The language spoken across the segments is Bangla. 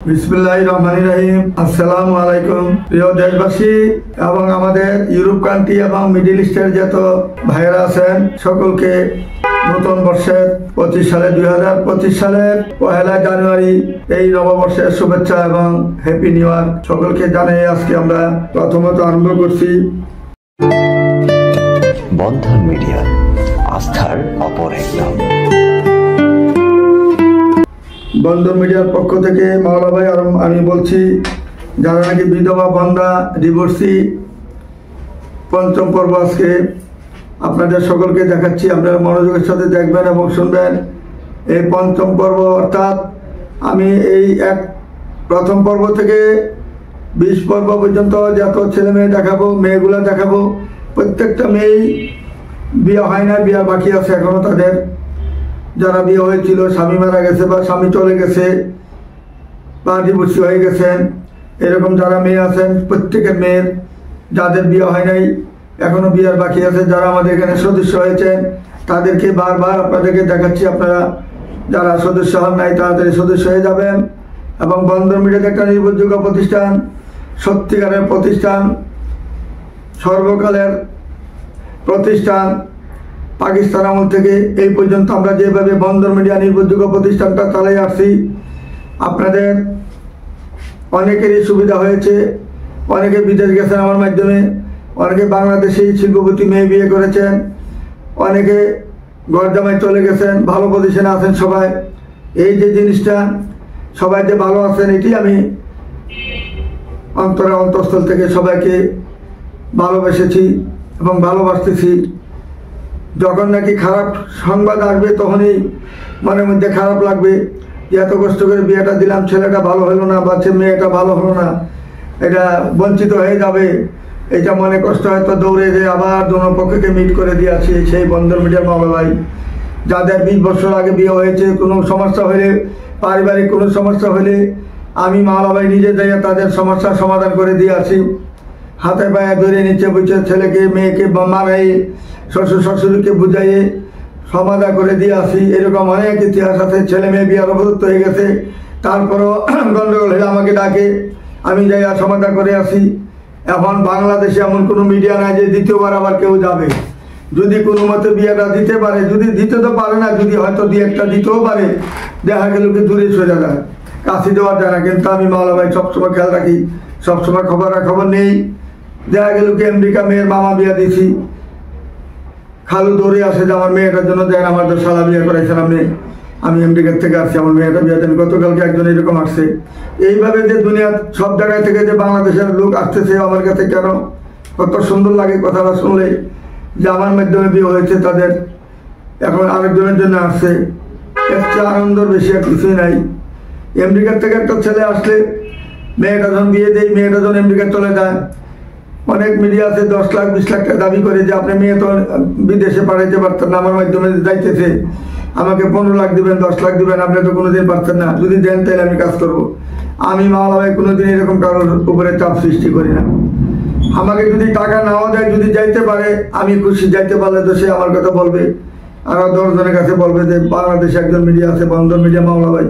বিসমিল্লাহিররহমানিররহিম। আসসালামু আলাইকুম প্রিয় দেশবাসী এবং আমাদের ইউরোপ কান্ট্রি এবং মিডল ইস্টের যত ভাইয়েরা আছেন সকলকে নতুন বর্ষের 2025 সালের 1 জানুয়ারি এই নববর্ষের শুভেচ্ছা এবং হ্যাপি নিউ ইয়ার সকলকে জানিয়ে আজকে আমরা প্রথমত আরম্ভ করছি বন্ধন মিডিয়া, আস্থার অপর এক নাম। বন্ধন মিডিয়ার পক্ষ থেকে মাওলা ভাই আর আমি বলছি, যারা নাকি বিধবা, বন্ধা, ডিভোর্সি, পঞ্চম পর্ব আজকে আপনাদের সকলকে দেখাচ্ছি। আপনারা মনোযোগের সাথে দেখবেন এবং শুনবেন। এই পঞ্চম পর্ব অর্থাৎ আমি এই প্রথম পর্ব থেকে 20 পর্ব পর্যন্ত যত ছেলে মেয়ে দেখাবো, মেয়েগুলা দেখাবো। প্রত্যেকটা মেয়েই বিয়ে হয় না, বিয়ে বাকি আছে এখনো তাদের। যারা বিয়ে হয়েছিল, স্বামী মারা গেছে বা স্বামী চলে গেছে বা ডিভোর্সি হয়ে গেছেন, এরকম যারা মেয়ে আছেন, প্রত্যেকের মেয়ের যাদের বিয়ে হয় নাই এখনো বিয়ের বাকি আছে, যারা আমাদের এখানে সদস্য হয়েছেন তাদেরকে বারবার আপনাদেরকে দেখাচ্ছি। আপনারা যারা সদস্য হন নাই তাড়াতাড়ি সদস্য হয়ে যাবেন। এবং বন্ধন মিডিয়া একটা নির্ভরযোগ্য প্রতিষ্ঠান, সত্যিকারের প্রতিষ্ঠান, সর্বকালের প্রতিষ্ঠান। পাকিস্তান আমল থেকে এই পর্যন্ত আমরা যেভাবে বন্ধন মিডিয়া নির্ভরযোগ্য প্রতিষ্ঠানটা চালিয়ে আসছি, আপনাদের অনেকেরই সুবিধা হয়েছে। অনেকে বিদেশ গেছেন আমার মাধ্যমে, অনেকে বাংলাদেশেই শিল্পপতি মেয়ে বিয়ে করেছেন, অনেকে ঘর জামাই চলে গেছেন, ভালো পজিশনে আছেন সবাই। এই যে জিনিসটা সবাই যে ভালো আছেন, এটি আমি অন্তঃস্থল থেকে সবাইকে ভালোবেসেছি এবং ভালোবাসতেছি। যখন নাকি খারাপ সংবাদ আসবে তখনই মনের মধ্যে খারাপ লাগবে যে এত কষ্ট করে বিয়েটা দিলাম, ছেলেটা ভালো হলো না বা মেয়েটা ভালো হলো না, এটা বঞ্চিত হয়ে যাবে, এটা মনে কষ্ট হয়তো দৌড়ে যে আবার দোনো পক্ষকে মিট করে দিয়েছি। সেই বন্ধন মিডিয়ার মাওলা ভাই, যাদের 20 বছর আগে বিয়ে হয়েছে, কোনো সমস্যা হলে, পারিবারিক কোনো সমস্যা হলে আমি মাওলা ভাই নিজে যাই তাদের সমস্যার সমাধান করে দিয়ে আসি। হাতে পায়ে ধরে নিচে বুঝে ছেলেকে মেয়েকে মারাই, শ্বশুর শাশুড়িকে বুঝাইয়ে সমাধান করে দিয়ে আসি। এরকম অনেক ইতিহাস আছে। ছেলে মেয়ে বিয়ার উপযুক্ত হয়ে গেছে, তারপরও গণ্ডগোল হলে আমাকে ডাকে, আমি যাই আর সমাধান করে আসি। এখন বাংলাদেশে এমন কোনো মিডিয়া নাই যে দ্বিতীয়বার আবার কেউ যাবে। যদি কোনো মতে বিয়েটা দিতে পারে, যদি দিতে তো পারে না, যদি হয়তো একটা দিতেও পারে, দেখা গেল কি দূরে সরে যায়, কাশি দেওয়া যায় না। কিন্তু আমি মাওলা ভাই সবসময় খেয়াল রাখি, সবসময় খবর নেই। দেখা গেল কি আমেরিকা মেয়ের মামা বিয়া দিয়েছি, খালু দৌড়ে আসে যে আমার মেয়েটার জন্য দেন, আমার তো শালা বিয়ে করাইছেন আপনি, আমি আমেরিকার থেকে আসছি, আমার মেয়েটা বিয়ে দেন। গতকালকে একজন এরকম আসছে। এইভাবে যে দুনিয়ার সব জায়গায় থেকে যে বাংলাদেশের লোক আসতেছে আমার কাছে, কেন কত সুন্দর লাগে কথাটা শুনলে যে আমার মাধ্যমে বিয়ে হয়েছে তাদের, এখন আরেকজনের জন্য আসছে। এর চেয়ে আনন্দর বেশি আর কিছুই নাই। আমেরিকার থেকে একটা ছেলে আসলে মেয়েটা যখন বিয়ে দেয়, মেয়েটা যখন আমেরিকা চলে যায়, অনেক মিডিয়া আছে 10 লাখ 20 লাখ টাকা দাবি করে যে আপনি মেয়ে তো বিদেশে পাঠাইতে পারতেন না, আমার মাধ্যমে যাইতেছে, আমাকে 15 লাখ দিবেন, 10 লাখ দিবেন, আপনি তো কোনোদিন পারতেন না, যদি দেন তাহলে আমি কাজ করবো। আমি মাওলা ভাই কোনোদিন এরকম কারোর উপরে চাপ সৃষ্টি করি না। আমাকে যদি টাকা নাও দেয়, যদি যাইতে পারে আমি খুশি, যাইতে পারলে তো সে আমার কথা বলবে, আরো 10 জনের কাছে বলবে যে বাংলাদেশে একজন মিডিয়া আছে, বন্ধন মিডিয়া মাওলা ভাই।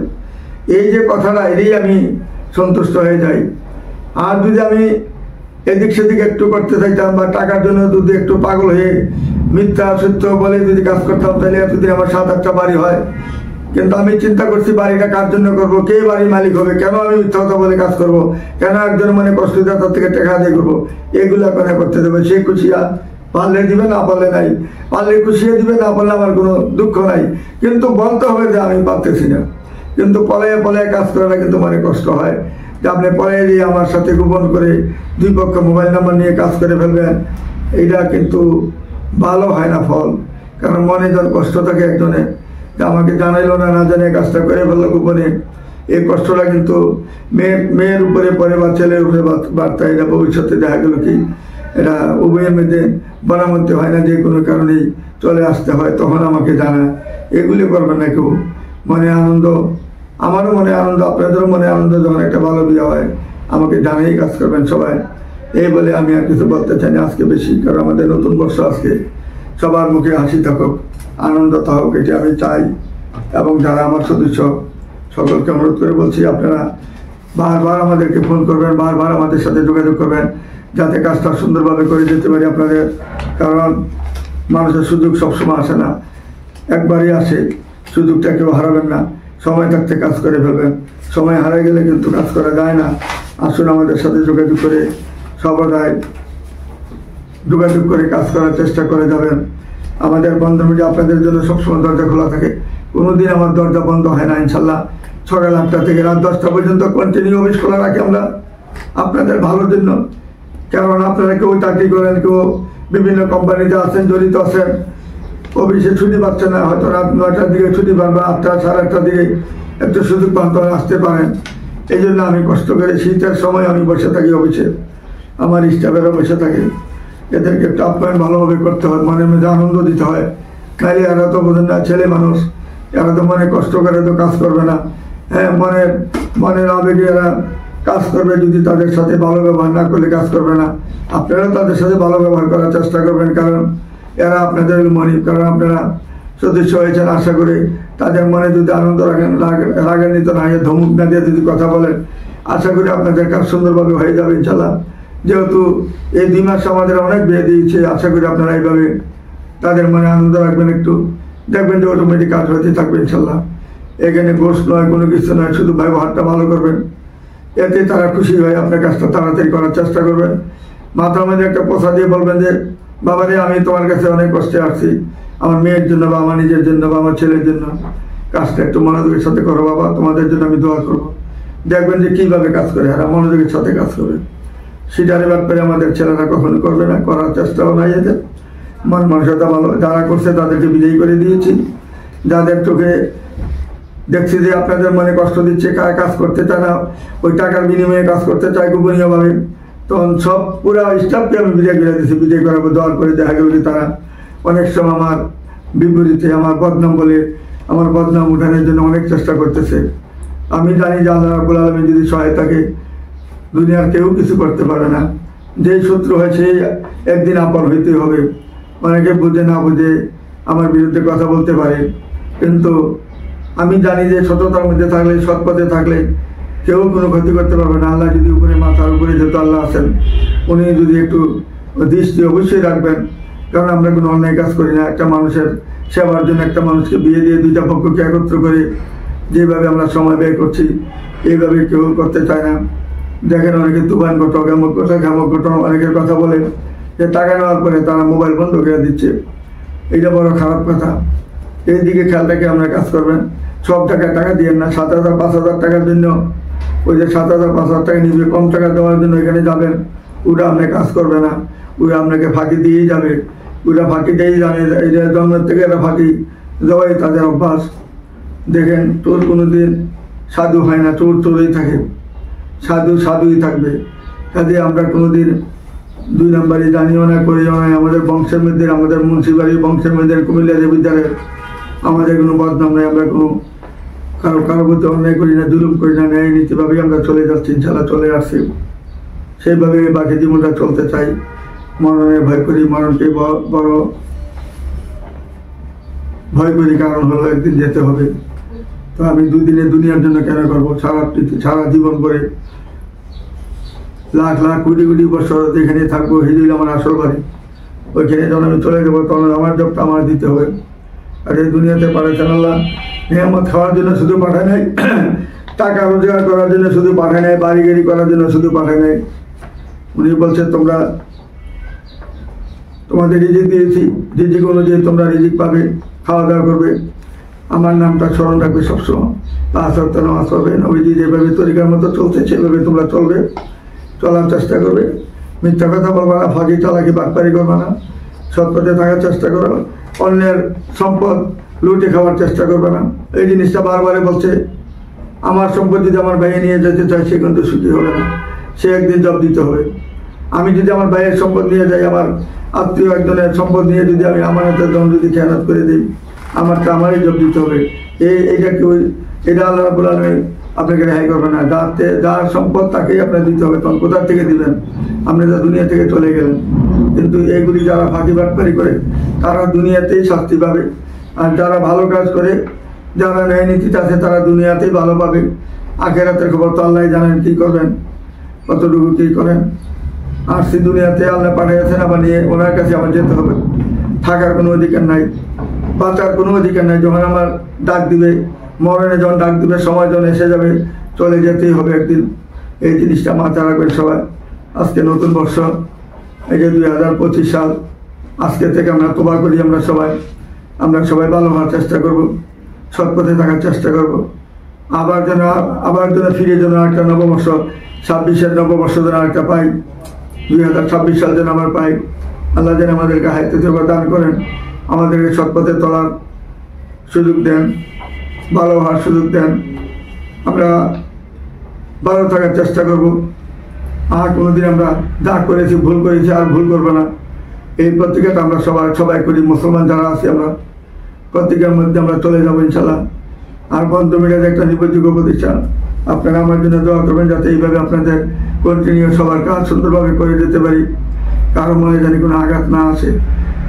এই যে কথাটা, এরই আমি সন্তুষ্ট হয়ে যাই। আর যদি আমি এদিক সেদিক একটু করতে চাইতাম বা টাকার জন্য যদি একটু পাগল হয়ে মিথ্যা সত্য বলে যদি কাজ করতাম, তাহলে এতদিন আমার 7-8টা বাড়ি হয়। কিন্তু আমি চিন্তা করছি বাড়িটা কার জন্য করবো, কে বাড়ির মালিক হবে, কেন আমি মিথ্যা কথা বলে কাজ করবো, কেন একজন মনে কষ্ট দিয়ে তার থেকে টাকা আদায় করবো, এগুলা কেন করতে দেবে। সে খুশিয়া পারলে দিবে, না পারলে নাই, পারলে খুশিয়ে দিবে, না পারলে আমার কোনো দুঃখ নাই। কিন্তু বলতে হবে যে আমি পারতেছি না। কিন্তু পলায় কাজ করাটা কিন্তু মনে কষ্ট হয় যে আপনি পরে দিয়ে আমার সাথে গোপন করে 2 পক্ষ মোবাইল নাম্বার নিয়ে কাজ করে ফেলবেন, এইটা কিন্তু ভালো হয় না ফল। কারণ মনে যখন কষ্ট থাকে একজনে যে আমাকে জানাইলো না, না জানে কাজটা করে ফেললো গোপনে, এই কষ্টটা কিন্তু মেয়ের উপরে পড়ে বা ছেলের উপরে বার্তা। এটা ভবিষ্যতে দেখা গেল কি এটা উভয়ের মধ্যে বনামন্তি হয় না, যে কোনো কারণেই চলে আসতে হয়, তখন আমাকে জানায়। এগুলি করবেন না কেউ। মনে আনন্দ, আমারও মনে আনন্দ, আপনাদেরও মনে আনন্দ যখন একটা ভালো বিয়ে হয়, আমাকে জানিয়েই কাজ করবেন সবাই। এই বলে আমি আর কিছু বলতে চাই না আজকে বেশি, কারণ আমাদের নতুন বর্ষ আজকে। সবার মুখে হাসি থাকুক, আনন্দ থাকুক, এটি আমি চাই। এবং যারা আমার সদস্য সকলকে অনুরোধ করে বলছি, আপনারা বারবার আমাদেরকে ফোন করবেন, বারবার আমাদের সাথে যোগাযোগ করবেন, যাতে কাজটা সুন্দরভাবে করে যেতে পারি আপনাদের। কারণ মানুষের সুযোগ সবসময় আসে না, একবারই আসে। সুযোগটা কেউ হারাবেন না, সময় থাকতে কাজ করে ফেলবেন। সময় হারিয়ে গেলে কিন্তু কাজ করা যায় না। আসুন আমাদের সাথে যোগাযোগ করে সর্বদাই যোগাযোগ করে কাজ করার চেষ্টা করে যাবেন। আমাদের বন্ধন মিডিয়া আপনাদের জন্য সবসময় দরজা খোলা থাকে, কোনোদিন আমার দরজা বন্ধ হয় না। ইনশাল্লাহ সকাল 8টা থেকে রাত 10টা পর্যন্ত কন্টিনিউ অফিস খোলা রাখি আমরা আপনাদের ভালোর জন্য। কারণ আপনারা কেউ চাকরি করেন, কেউ বিভিন্ন কোম্পানিতে আছেন, জড়িত আছেন, অফিসে ছুটি পাচ্ছেন না, হয়তো রাত 9টার দিকে ছুটি পান বা 8টা সাড়ে 8টার দিকে একটু সুযোগ পান, তখন আসতে পারেন। এই জন্য আমি কষ্ট করে শীতের সময় আমি বসে থাকি অফিসে, আমার স্টাফেরা বসে থাকে। এদেরকে একটু আপ্যায়ন ভালোভাবে করতে হয়, মনের মধ্যে আনন্দ দিতে হয়। খালি এরা তো বোঝেন না, ছেলে মানুষ, এরা তো মনে কষ্ট করে তো কাজ করবে না। হ্যাঁ, মনের আবেগে এরা কাজ করবে, যদি তাদের সাথে ভালো ব্যবহার না করলে কাজ করবে না। আপনারা তাদের সাথে ভালো ব্যবহার করার চেষ্টা করবেন, কারণ এরা আপনাদের মনিব। কারণ আপনারা সদস্য হয়েছেন, আশা করি তাদের মনে যদি আনন্দ রাগান্বিত না হয়ে ধমক না দিয়ে যদি কথা বলেন, আশা করি আপনাদের কাজ সুন্দরভাবে হয়ে যাবে ইনশাল্লাহ। যেহেতু এই 2 মাস আমাদের অনেক বিয়ে দিয়েছে, আশা করি আপনারা এইভাবে তাদের মনে আনন্দ রাখবেন, একটু দেখবেন যে অটোমেটিক কাজ হতে থাকবে ইনশাল্লাহ। এখানে গোষ্ঠ নয়, কোনো কিছু নয়, শুধু ব্যবহারটা ভালো করবেন, এতে তারা খুশি হয়ে আপনার কাজটা তাড়াতাড়ি করার চেষ্টা করবেন। মাথার মধ্যে একটা পোষা দিয়ে বলবেন যে বাবারে, আমি তোমার কাছে অনেক কষ্টে আসছি, আমার মেয়ের জন্য বা আমার নিজের জন্য বা আমার ছেলের জন্য, কাজটা একটু মনোযোগের সাথে করো বাবা, তোমাদের জন্য আমি দোয়া করবো। দেখবেন যে কীভাবে কাজ করে, এরা মনোযোগের সাথে কাজ করবে। সেটার ব্যাপারে আমাদের ছেলেরা কখনো করবে না, করার চেষ্টাও নাই এদের। মন মানসিকতা ভালো, যারা করছে তাদেরকে বিদায় করে দিয়েছি। যাদের চোখে দেখছি যে আপনাদের মনে কষ্ট দিচ্ছে, কাজ করতে চায় না, ওই টাকার বিনিময়ে কাজ করতে চায় গোপনীয়ভাবে, তখন সব পুরো স্টাফকে আমি বিদায় করে দিয়েছি। বিদায় করাবো দেওয়ার পরে দেখা গেল যে তারা অনেক সময় আমার বিপরীতে, আমার বদনাম বলে, আমার বদনাম উঠানোর জন্য অনেক চেষ্টা করতেছে। আমি জানি যে আল্লাহ রাব্বুল আলামিন যদি সহায় থাকে, দুনিয়ার কেউ কিছু করতে পারে না। যেই শত্রু হয় সেই একদিন আপন হইতে হবে। অনেকে বুঝে না বুঝে আমার বিরুদ্ধে কথা বলতে পারে, কিন্তু আমি জানি যে সততার মধ্যে থাকলে, সৎ পথে থাকলে কেউ কোনো ক্ষতি করতে পারবে না। আল্লাহ যদি উপরে, মাথার উপরে যেহেতু আল্লাহ আছেন, উনি যদি একটু দৃষ্টি অবশ্যই রাখবেন। কারণ আমরা কোনো অন্যায় কাজ করি না। একটা মানুষের সেবার জন্য একটা মানুষকে বিয়ে দিয়ে 2টা পক্ষকে একত্র করে যেভাবে আমরা সময় ব্যয় করছি, এইভাবে কেউ করতে চায় না। দেখেন অনেকে তুফান ঘটক, এমক ঘটক, হেমক ঘটক, অনেকের কথা বলে যে টাকা নেওয়ার পরে তারা মোবাইল বন্ধ করে দিচ্ছে। এইটা বড় খারাপ কথা। এই দিকে খেয়াল রেখে আমরা কাজ করবেন। সব টাকা দিয়ে না, 7,000 5,000 টাকার জন্য ওই যে 7,000 5,000 টাকা নিবে, কম টাকা দেওয়ার জন্য এখানে যাবেন, ওরা আপনি কাজ করবে না, ওরা আপনাকে ফাঁকি দিয়েই যাবে। ওরা ফাঁকি দিয়েই জানে, এই যে জন্মের থেকে এরা ফাঁকি দেওয়াই তাদের অভ্যাস। দেখেন চোর কোনোদিন সাধু হয় না, চোর চোরই থাকে, সাধু সাধুই থাকবে। কাজে আমরা কোনোদিন 2 নম্বরই জানিও না, করিও না। আমাদের বংশের মধ্যে, আমাদের মুন্সিবাড়ির বংশের মধ্যে, কুমিল্লা দেবিদ্বারের আমাদের কোনো বদনাম নেই। আমরা কোনো কারো প্রতি অন্যায় করি না, জুলুম করি না, ন্যায় নীতিভাবেই আমরা চলে যাচ্ছি, ইনশাল্লাহ চলে আসছি। সেইভাবে বাকি জীবনটা চলতে চাই। মরণে ভয় করি, মরণকে বড় ভয় করি, কারণ হলো একদিন যেতে হবে। তো আমি 2 দিনে দুনিয়ার জন্য কেন করবো? সারা জীবন করে লাখ লাখ কোটি কোটি বছর যেখানে থাকবো, সেদিন আমার আসল বাড়ি। ওইখানে যখন আমি চলে যাবো, তখন আমার জবটা আমার দিতে হবে। আর এই দুনিয়াতে পাঠাচ্ছেন আল্লাহ, নিয়ামত খাওয়ার জন্য শুধু পাঠায় নাই, টাকা রোজগার করার জন্য শুধু পাঠায় নাই, বাড়ি গাড়ি করার জন্য শুধু পাঠায় নাই। উনি বলছেন তোমরা তোমাদের রিজিক দিয়েছি, রিজিক অনুযায়ী তোমরা রিজিক পাবে, খাওয়া দাওয়া করবে, আমার নামটা স্মরণ রাখবে সবসময়, 5 ওয়াক্ত নামাজ পড়বে, নবীজি যেভাবে তরিকার মতো চলছে সেভাবে তোমরা চলবে, চলার চেষ্টা করবে। মিথ্যা কথা বলবা না, ফাঁকি চালাকি বাটপারি করবা না, সৎ পথে থাকার চেষ্টা করো, অন্যের সম্পদ লুটে খাওয়ার চেষ্টা করবে না। এই জিনিসটা বারবারে বলছে। আমার সম্পদ যদি আমার ভাইয়ে নিয়ে যেতে চায়, সে কিন্তু সুখী হবে না, সে একদিন জব দিতে হবে। আমি যদি আমার ভাইয়ের সম্পদ নিয়ে যাই, আমার আত্মীয় একজনের সম্পদ নিয়ে যদি আমি আমানতের দম যদি খেয়ানত করে দিই, আমারই জব দিতে হবে। এইটা কি এটা আল্লাহ রাব্বুল আলামিন আপনাকে রেহাই করবে না। যার সম্পদ তাকেই আপনার দিতে হবে। তখন কোথা থেকে দিবেন? আপনি তো দুনিয়া থেকে চলে গেলেন। কিন্তু এইগুলি যারা ফাঁকি বাটপারি করে, তারা দুনিয়াতেই শাস্তি পাবে। আর যারা ভালো কাজ করে, যারা ন্যায় নীতিতে আছে, তারা দুনিয়াতেই ভালো পাবে। আখেরাতের খবর তো আল্লাহ জানেন কি করবেন, কতটুকু কি করেন। আসছি দুনিয়াতে, আল্লাহ পাঠিয়েছেন, আবার নিয়ে ওনার কাছে আমার যেতে হবে। থাকার কোনো অধিকার নাই, বাঁচার কোনো অধিকার নাই। যখন আমার ডাক দিবে, মরণে যখন ডাক দিবে, সময় যখন এসে যাবে, চলে যেতেই হবে একদিন। এই জিনিসটা মাথায় রাখবেন সবাই। আজকে নতুন বর্ষ, এই যে 2025 সাল, আজকে থেকে আমরা তোবা করি। আমরা সবাই ভালো হওয়ার চেষ্টা করব, সৎ পথে থাকার চেষ্টা করব। আবার যেন ফিরে যেন একটা নববর্ষ, 26-এর নববর্ষ যেন একটা পাই, 2026 সাল যেন আমরা পাই। আল্লাহ যেন আমাদেরকে হায়াতে দান করেন, আমাদেরকে সৎ পথে চলার সুযোগ দেন, ভালো হওয়ার সুযোগ দেন। আমরা ভালো থাকার চেষ্টা করব। আর কোনোদিন আমরা যা করেছি, ভুল করেছি, আর ভুল করবো না। এই প্রতিজ্ঞাটা আমরা সবাই করি। মুসলমান যারা আছি আমরা প্রতিজ্ঞার মধ্যে আমরা চলে যাবো ইনশাল্লাহ। আর বন্ধ মিডিয়ার একটা নির্ভরযোগ্য প্রতিষ্ঠান, আপনারা আমার জন্য দোয়া করবেন যাতে এইভাবে আপনাদের কন্টিনিউ সবার কাজ সুন্দরভাবে করে যেতে পারি। কারো মনে জানি কোনো আঘাত না আসে,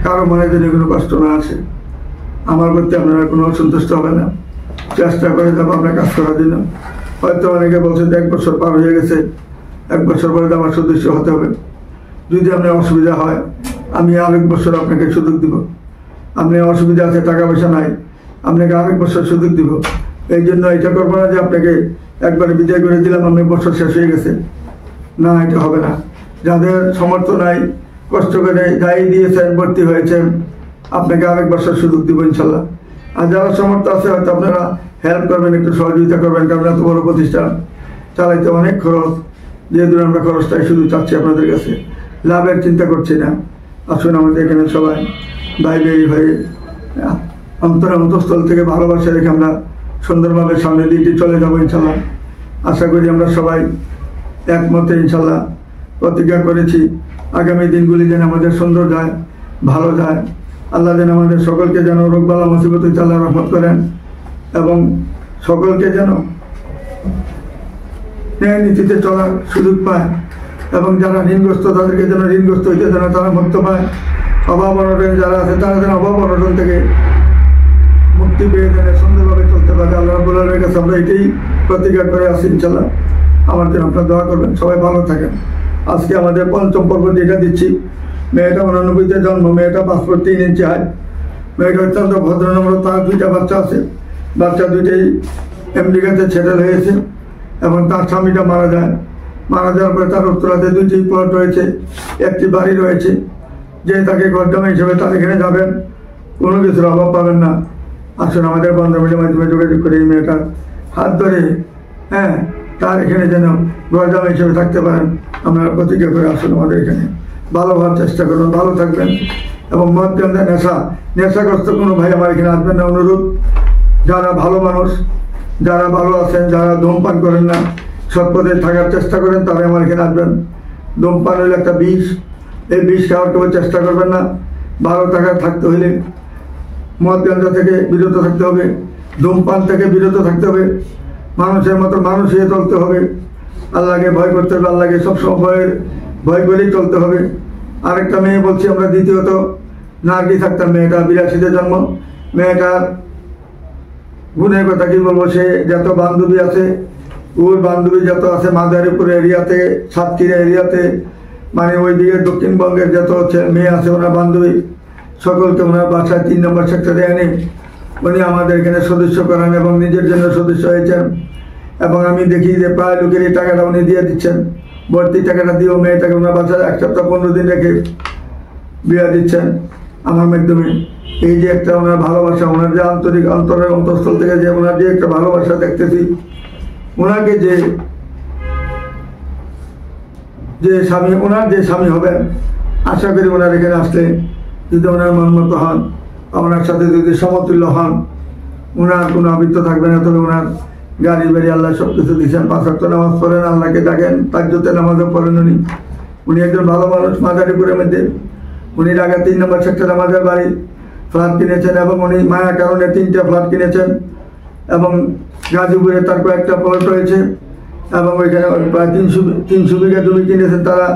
কারো মনে জানি কোনো কষ্ট না আসে। আমার প্রতি আপনারা কোনো অসন্তুষ্ট হবে না, চেষ্টা করে যাবো আমরা কাজ করার জন্য। হয়তো অনেকে বলছেন যে 1 বছর পার হয়ে গেছে, 1 বছর পরে তো আমার সদস্য হতে হবে। যদি আপনার অসুবিধা হয়, আমি আরেক বছর আপনাকে সুযোগ দিব। আপনার অসুবিধা আছে, টাকা পয়সা নাই, আপনাকে আরেক বছর সুযোগ দিব। এই জন্য এটা করবো না যে আপনাকে একবারে বিদায় করে দিলাম, আপনার বছর শেষ হয়ে গেছে। না, এটা হবে না। যাদের সমর্থ নাই, কষ্ট করে দায়ী দিয়েছেন, ভর্তি হয়েছেন, আপনাকে আরেক বছর সুযোগ দিব ইনশাল্লাহ। আর যারা সমর্থ আছে হয়তো আপনারা হেল্প করবেন, একটু সহযোগিতা করবেন, কারণ এত বড় প্রতিষ্ঠান চালাইতে অনেক খরচ। যেহেতু আমরা খরচটাই শুধু চাচ্ছি আপনাদের কাছে, লাভের চিন্তা করছি না। আসুন আমাদের এখানে সবাই ভাই ভাই হয়ে অন্তঃস্থল থেকে ভালোবাসা রেখে আমরা সুন্দরভাবে সামনের দিকে চলে যাবো ইনশাল্লাহ। আশা করি আমরা সবাই একমতে ইনশাল্লাহ প্রতিজ্ঞা করেছি আগামী দিনগুলি যেন আমাদের সুন্দর যায়, ভালো যায়। আল্লাহ যেন আমাদের সকলকে যেন রোগবালা মুসিবত হইতে আল্লাহ রহমত করেন, এবং সকলকে যেন ন্যায় নীতিতে চলার সুযোগ পায়, এবং যারা ঋণগ্রস্ত তাদেরকে যেন ঋণগ্রস্ত হইতে যেন তারা মুক্ত পায়। অভাব অনটন যারা আছে তারা যেন অভাব অনটন থেকে মুক্তি পেয়ে যেন সুন্দরভাবে চলতে পারে। আল্লাহ রাব্বুল আলামিনের কাছে আমরা এটাই প্রতিজ্ঞা করে আসি ইনশাল্লাহ। আমার জন্য আপনারা দোয়া করবেন, সবাই ভালো থাকেন। আজকে আমাদের 5ম পর্ব যেটা দিচ্ছি, মেয়েটা 89-তে জন্ম, মেয়েটা পাসপোর্ট 3 ইঞ্চি হাইট, মেয়েটা অত্যন্ত ভদ্রনম্র। তার 2টা বাচ্চা আছে, বাচ্চা 2টাই আমেরিকাতে সেটেল হয়েছে, এবং তার স্বামীটা মারা যাওয়ার পরে তার উত্তরাতে 2টি প্লট রয়েছে, একটি বাড়ি রয়েছে। যে তাকে গড্ডামা হিসেবে তার এখানে যাবেন, কোনো কিছুর অভাব পাবেন না। আসুন আমাদের বন্ধুমিলের মাধ্যমে যোগাযোগ করে এই মেয়েটার হাত ধরে তার এখানে যেন গড্ডামা হিসেবে থাকতে পারেন। আমরা প্রতিজ্ঞা করে আসুন আমাদের এখানে ভালো হওয়ার চেষ্টা করুন, ভালো থাকবেন। এবং মদ্যপান, নেশাগ্রস্ত কোনো ভাই আমার এখানে আসবেন না, অনুরোধ। যারা ভালো মানুষ, যারা ভালো আছেন, যারা ধূমপান করেন না, সৎপথে থাকার চেষ্টা করেন, তারা আমার এখানে আসবেন। ধূমপান হইলে একটা বিষ, এই বিষ খাওয়ার কেউ চেষ্টা করবেন না। ভালো থাকতে হইলে মদ গাঁজা থেকে বিরত থাকতে হবে, ধূমপান থেকে বিরত থাকতে হবে, মানুষের মতো মানুষ হয়ে চলতে হবে, আল্লাহকে ভয় করতে হবে, আল্লাহকে সবসময় ভয় করেই চলতে হবে। আরেকটা মেয়ে বলছি আমরা, দ্বিতীয়ত নার্গি থাকতাম। মেয়েটা 82-তে জন্ম, মেয়েটার গুণের কথা কি বলবো, সে যত বান্ধবী আছে, ওর বান্ধবী যত আছে মাদারীপুর এরিয়াতে, সাতক্ষীরা এরিয়াতে, মানে ওইদিকে দক্ষিণবঙ্গের যত মেয়ে আছে ওনার বান্ধবী, সকলকে ওনার বাসায় 3 নম্বর সেক্টরে এনে উনি আমাদের এখানে সদস্য করান, এবং নিজের জন্য সদস্য হয়েছেন। এবং আমি দেখি যে প্রায় লোকের এই টাকাটা উনি দিয়ে দিচ্ছেন, ভর্তি টাকাটা দিয়েও মেয়েটাকে ওনার বাসায় 1 সপ্তাহ 15 দিন রেখে বিয়ে দিচ্ছেন আমার মাধ্যমে। এই যে একটা ওনার ভালোবাসা, ওনার যে আন্তরিক অন্তরের অন্তঃস্থল থেকে যে ওনার যে একটা ভালোবাসা দেখতেছি, ওনাকে যে স্বামী, ওনার যে স্বামী হবেন, আশা করি ওনার এখানে আসলে যদি ওনার মন মতো হন, ওনার সাথে যদি সমতুল্য হন, ওনার কোনো আবৃত্ত থাকবে না। তবে ওনার গাড়ি বাড়ি আল্লাহ সব কিছু দিচ্ছেন, 5 ওয়াক্ত নামাজ পড়েন, আল্লাহকে ডাকেন, তাজ্জুদের নামাজও পড়েন। উনি একজন ভালো মানুষ। মাদারীপুরের মধ্যে উনি ঢাকা 3 নম্বর সেক্টরে আমাদের বাড়ি ফ্ল্যাট কিনেছেন, এবং উনি মায়া কারণে 3টা ফ্ল্যাট কিনেছেন, এবং গাজীপুরে তার কয়েকটা প্লট রয়েছে, এবং ওইখানে প্রায় 300 বিঘা জমি কিনেছেন তারা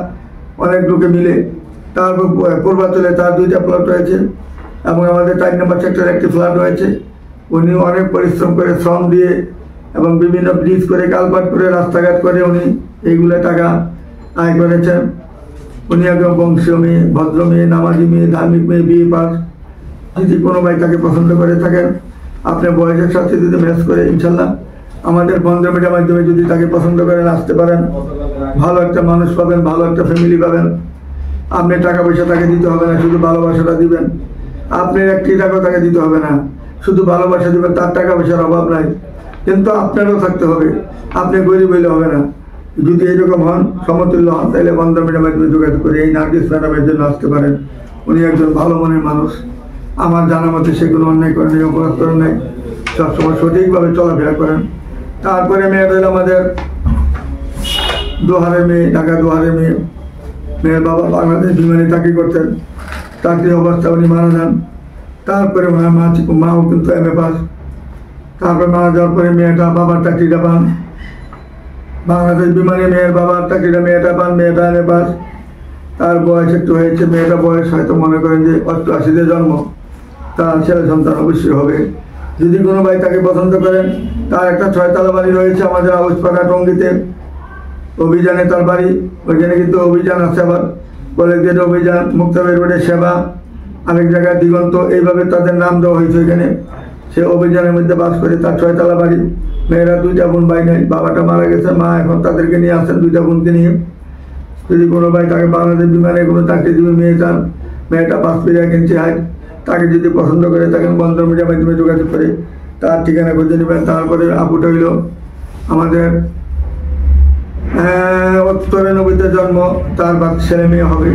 অনেক লোকে মিলে। তারপর পূর্বাঞ্চলে তার 2টা প্লট রয়েছে, এবং আমাদের 4 নম্বর সেক্টরে একটি ফ্ল্যাট রয়েছে। উনি অনেক পরিশ্রম করে, শ্রম দিয়ে এবং বিভিন্ন ব্রিজ করে কালপাট করে রাস্তাঘাট করে উনি এইগুলো টাকা আয় করেছেন। উনি একদম বংশীয় মেয়ে, ভদ্র মেয়ে, নামাজি মেয়ে, ধার্মিক মেয়ে, বিয়ে পাস। যদি কোনো ভাই তাকে পছন্দ করে থাকেন, আপনার বয়সের সাথে যদি ম্যাচ করে ইনশাল্লাহ আমাদের বন্ধ মিডিয়ার মাধ্যমে যদি তাকে পছন্দ করেন, আসতে পারেন। ভালো একটা মানুষ পাবেন, ভালো একটা ফ্যামিলি পাবেন। আপনি টাকা পয়সা তাকে দিতে হবে না, শুধু ভালোবাসাটা দিবেন। আপনার একটি টাকাও তাকে দিতে হবে না, শুধু ভালোবাসা দিবেন। তার টাকা পয়সার অভাব নাই, কিন্তু আপনারও থাকতে হবে। আপনি গরিব হইলে হবে না। যদি এইরকম হন, সমতুল্য হন, তাহলে বন্ধ মিডিয়ার মাধ্যমে যোগাযোগ করে এই নার্গিস ম্যাডামের জন্য আসতে পারেন। উনি একজন ভালো মনের মানুষ। আমার জানা মতে সেগুলো অন্যায় করেন নাই, অপরাধ করেন নাই, সবসময় সঠিকভাবে চলাফেরা করেন। তারপরে মেয়ে রইল আমাদের দোহারের মেয়ে, ঢাকা দোহারের মেয়ে। মেয়ের বাবা বাংলাদেশ বিমানে চাকরি করতেন, চাকরি অবস্থা উনি মারা যান। তারপরে মাও কিন্তু MA পাস। তারপরে মারা যাওয়ার পরে মেয়েটা বাবার চাকরিটা পান, বাংলাদেশ বিমানে মেয়ের বাবার চাকরিটা মেয়েটা পান, মেয়েটা MA পাস। তার বয়স একটু হয়েছে, মেয়েটা বয়স হয়তো মনে করেন যে 88-তে জন্ম, তার ছেলে সন্তান অবশ্যই হবে। যদি কোনো ভাই তাকে পছন্দ করেন, তার একটা 6তলা বাড়ি রয়েছে আমাদের আউসপাড়া টঙ্গিতে, অভিযানে তার বাড়ি। ওইখানে কিন্তু অভিযান আছে, আবার কলেজ গেট অভিযান, মুক্তাবের রোডে সেবা, আরেক জায়গায় দিগন্ত, এইভাবে তাদের নাম দেওয়া হয়েছে ওইখানে। সে অভিযানের মধ্যে বাস করে, তার 6তলা বাড়ি। মেয়েরা 2টা বোন ভাই নাই, বাবাটা মারা গেছে, মা এখন তাদেরকে নিয়ে আসছেন 2টা বোনকে নিয়ে। যদি কোনো ভাই তাকে বাংলাদেশ বিমানে কোনো চাকরি দিবে মেয়ে চান, মেয়েটা 5 ফিট 1 ইঞ্চি হাইট, তাকে যদি পছন্দ করে থাকেন বন্ধ মিডিয়ার মাধ্যমে যোগাযোগ করে তার ঠিকানা খুঁজে নেবেন। তারপরে আপুটা হইল আমাদের 93-তে জন্ম, তার ছেলে মেয়ে হবে।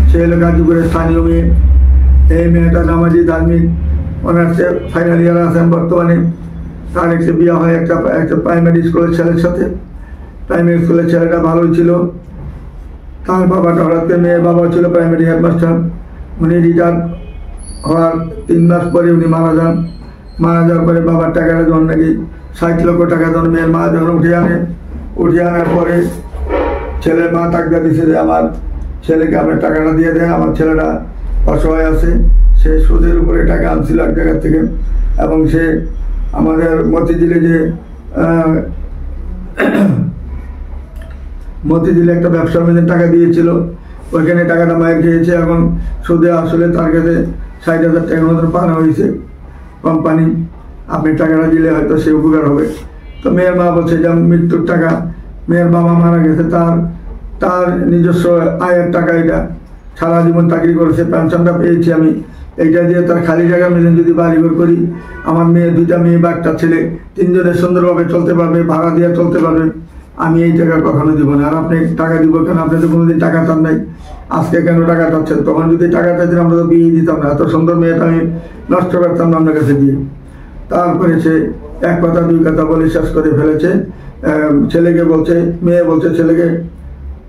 সে হলো গাজীপুরের স্থানীয় মেয়ে। এই মেয়েটা নামাজি, ধার্মিক, অনার্সে ফাইনাল ইয়ার আছেন বর্তমানে। তার একটি বিয়ে হয় একটা প্রাইমারি স্কুলের ছেলের সাথে। প্রাইমারি স্কুলের ছেলেটা ভালোই ছিল। তার বাবাটা হঠাৎ করে, মেয়ের বাবা ছিল প্রাইমারি হেডমাস্টার। উনি রিটায়ার হওয়ার 3 মাস পরে উনি মারা যান। মারা যাওয়ার পরে বাবার টাকাটা যখন নাকি 60 লক্ষ টাকা যখন মেয়ের মা যখন উঠিয়ে আনার পরে ছেলের মা টাকা দিচ্ছে যে আমার ছেলেকে আপনার টাকাটা দিয়ে দেন, আমার ছেলেটা অসহায় আছে। সে সুদের উপরে টাকা আনছিল এক জায়গার থেকে, এবং সে আমাদের মতিঝিলে যে মতিঝিলে একটা ব্যবসার মধ্যে টাকা দিয়েছিল, ওইখানে টাকাটা মায়ের খেয়েছে। এখন সুদে আসলে তার কাছে 60,000 টাকার মতো পাওয়া হয়েছে কোম্পানি। আপনি টাকাটা দিলে হয়তো সে উপকার হবে। তো মেয়ের মা বলছে যে মৃত্যুর টাকা, মেয়ের বাবা মারা গেছে, তার নিজস্ব আয়ের টাকা, এটা সারা জীবন চাকরি করেছে, পেনশনটা পেয়েছি আমি, এইটা দিয়ে তার খালি জায়গা মিলে যদি বাড়িঘর করি, আমার মেয়ে 2টা মেয়ে বা একটা ছেলে, 3 জনে সুন্দরভাবে চলতে পারবে, ভাড়া দিয়ে চলতে পারবে। আমি এই টাকা কখনো দিব না। আর আপনি টাকা দিব কেন? আপনি তো কোনোদিন টাকা চান নাই, আজকে কেন টাকা চাচ্ছেন? তখন যদি টাকা চাইতেন আমরা তো বিয়ে দিতাম না, এত সুন্দর মেয়েটা আমি নষ্ট করতাম না আপনার কাছে দিয়ে। তারপরে সে 1 কথা 2 কথা বলে শেষ করে ফেলেছে। ছেলেকে বলছে, মেয়ে বলছে ছেলেকে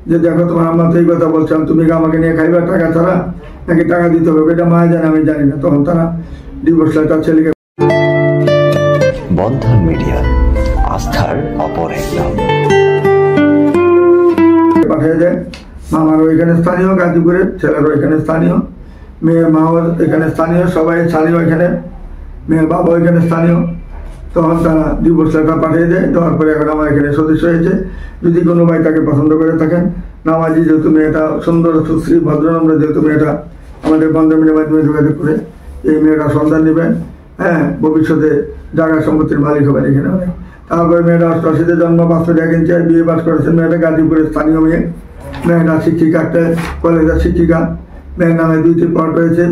যে দেখো তোমার আম্মা তো এই কথা বলছিলাম, তুমি আমাকে নিয়ে খাইবা টাকা ছাড়া, নাকি টাকা দিতে হবে? এটা মা জানে, আমি জানি না। তখন তারা ডিভোর্স লেটার ছেলেকে। বন্ধন মিডিয়া, আস্থার অপর এক নাম। পাঠিয়ে দেয়। মামার ওইখানে স্থানীয়, গাজীপুরের ছেলের ওইখানে স্থানীয়, মেয়ের মাও এখানে স্থানীয়, সবাই স্থানীয় এখানে, মেয়ের বাবা ওইখানে স্থানীয়। তখন তারা ডিভোর্স লেটার পাঠিয়ে দেয়। দেওয়ার পরে এখন আমার এখানে সদস্য হয়েছে। যদি কোনো ভাই তাকে পছন্দ করে থাকেন, নামাজি যেহেতু মেয়েটা, সুন্দর সুশ্রী ভদ্রনম্র যেহেতু মেয়েটা, আমাদের বন্ধনের মাধ্যমে যোগাযোগ করে এই মেয়েটা সন্তান নেবেন। হ্যাঁ, ভবিষ্যতে জায়গা সম্পত্তির মালিক হবেন এখানে অনেক। তারপরে মেয়েটা 88-তে জন্ম, 5 ফিট 1 ইঞ্চি, বিয়ে পাস করেছেন। মেয়েটা গাজীপুরের স্থানীয় মেয়ে। মেয়েটা শিক্ষিকা, একটা কলেজের শিক্ষিকা। মেয়ের নামে 2টি প্লট রয়েছে,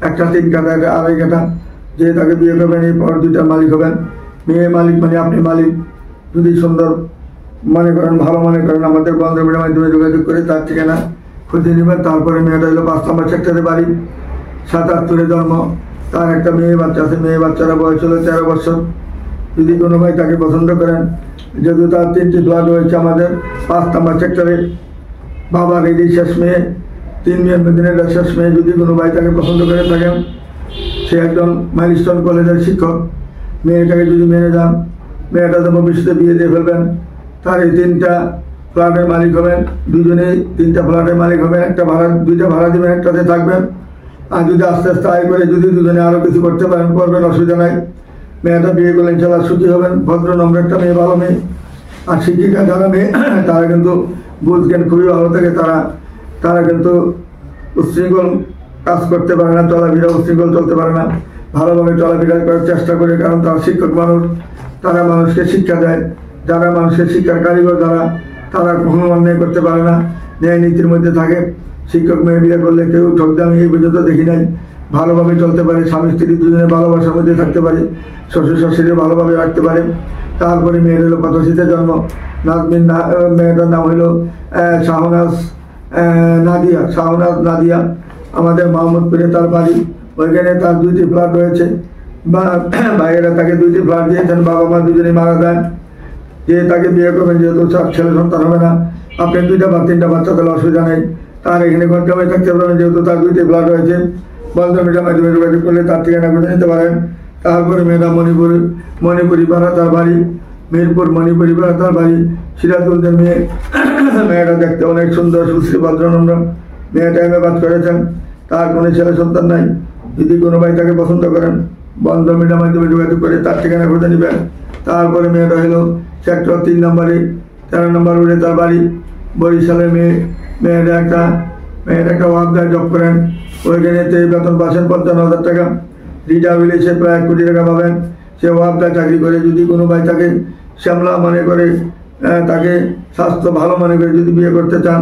একটা 3 কাঠা, একটা 2.5 কাঠা। যে তাকে বিয়ে করবেন এই প্লট 2টার মালিক হবেন। মেয়ে মালিক মানে আপনি মালিক। যদি সুন্দর মনে করেন, ভালো মনে করেন, আমাদের বন্ধনের মাধ্যমে যোগাযোগ করে তার ঠিকানা খুঁজে নেবেন। তারপরে মেয়েটা হলো 5 নম্বর সেক্টরে বাড়ি, 77-এ জন্ম। তার একটা মেয়ে বাচ্চা আছে, মেয়ে বাচ্চারা বয়স হলো 13 বছর। যদি কোনো ভাই তাকে পছন্দ করেন, যেহেতু তার 3টি ফ্ল্যাট রয়েছে আমাদের 5 নম্বর সেক্টরে, বাবার এই শেষ মেয়ে, 3 মেয়ের মেদিনের শেষ মেয়ে। যদি কোনো ভাই তাকে পছন্দ করে থাকেন, সে একজন মাইলস্টোন কলেজের শিক্ষক। মেয়েটাকে যদি মেনে যান, মেয়েটা তো ভবিষ্যতে বিয়ে দিয়ে ফেলবেন। তার এই 3টা ফ্ল্যাটের মালিক হবেন, দুজনেই 3টা ফ্ল্যাটের মালিক হবেন। একটা ভাড়া, 2টা ভাড়া দেবেন, একটাতে থাকবেন। আর যদি আস্তে আস্তে আয় করে যদি দুজনে আরও কিছু করতে পারেন, করবেন, অসুবিধা নাই। মেয়েটা বিয়ে করলে ইনশাল্লাহ সুখী হবেন। ভদ্র নম্র একটা মেয়ে, ভালো মেয়ে। আর শিক্ষিকা যারা মেয়ে তারা কিন্তু বুঝজ্ঞান খুবই ভালো থাকে। তারা কিন্তু উশৃঙ্খল কাজ করতে পারে না, চলাফেরা উশৃঙ্খল চলতে পারে না, ভালোভাবে চলাফেরা করার চেষ্টা করে। কারণ তারা শিক্ষক মানুষ, তারা মানুষকে শিক্ষা দেয়। যারা মানুষের শিক্ষার কারিগর তারা কখনো অন্যায় করতে পারে না, ন্যায় নীতির মধ্যে থাকে। শিক্ষক মেয়ে বিয়ে করলে কেউ ঠকদামি এই পর্যন্ত দেখি নাই। ভালোভাবে চলতে পারে, স্বামী স্ত্রী দুজনে ভালোবাসার মধ্যে থাকতে পারে, শ্বশুর শাশুড়ি ভালোভাবে রাখতে পারে। তারপরে মেয়ের হলো পথশীতে জন্ম। নাজমিন, মেয়েটার নাম হইল শাহনাজ নাদিয়া। আমাদের মোহাম্মদপুরে তার বাড়ি। ওইখানে তার 2টি ফ্ল্যাট রয়েছে। ভাইয়েরা তাকে 2টি ফ্ল্যাট দিয়েছেন। বাবা মা দুজনেই মারা যায়। যে তাকে বিয়ে করবেন, যেহেতু ছেলে সন্তান হবে না, আপনি 2টা বা 3টা বাচ্চা তাহলে অসুবিধা নেই। তার এখানে ঘরজামাই থাকতে পারবেন, যেহেতু তার 2টি ফ্ল্যাট রয়েছে। বন্ধ মিডিয়ার মাধ্যমে যোগাযোগ করলে তার ঠিকানা করে নিতে পারেন। তারপরে মেয়েরা মণিপুরি পাড়া তার বাড়ি, মিরপুর মণিপুরি পাড়া তার বাড়ি। সিরাজগঞ্জের মেয়ে। মেয়েটা দেখতে অনেক সুন্দর, সুশ্রী, ভদ্রনম্র। মেয়েটা এমএ পাস করেছেন। তার কোনো ছেলে সন্তান নাই। যদি কোনো ভাই তাকে পছন্দ করেন, বন্ধ মিডিয়ার মাধ্যমে যোগাযোগ করে তার ঠিকানা খুঁজে নেবেন। তারপরে মেয়েটা হলো সেক্টর 3 নম্বরে 13 নম্বর রোডে তার বাড়ি। বরিশালের মেয়ে। মেয়েটা একটা ওয়ার্ডায় জব করেন। ওইখানে বেতন পাচ্ছেন 55,000 টাকা। রিটায়ার সে প্রায় 1 কোটি টাকা পাবেন। সে ওয়ার্ডায় চাকরি করে। যদি কোনো ভাই তাকে শ্যামলা মনে করে, তাকে স্বাস্থ্য ভালো মনে করে যদি বিয়ে করতে চান,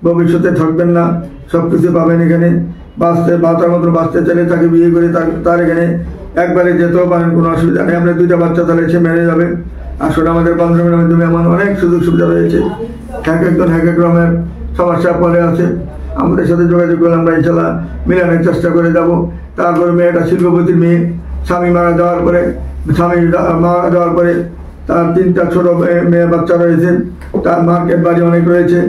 ভবিষ্যতে থাকবেন না, সব কিছু পাবেন এখানে। বাচ্চার মতো বাঁচতে চাইলে তাকে বিয়ে করে তার এখানে একবারে যেতেও পারেন, কোনো অসুবিধা নেই। আপনার 2টা বাচ্চা তাহলে সে মেনে যাবে। আসলে আমাদের বন্ধনের মাধ্যমে এমন অনেক সুযোগ সুবিধা রয়েছে। একজন এক এক রকমের সমস্যা পড়ে আছে। আমাদের সাথে যোগাযোগ করলে আমরা ইনশাল্লাহ মিলানোর চেষ্টা করে যাব। তারপরে মেয়েটা শিল্পপতির মেয়ে। স্বামী মারা যাওয়ার পরে তার 3টা ছোট মেয়ে বাচ্চা রয়েছে। তার মার্কেট বাড়ি অনেক রয়েছে।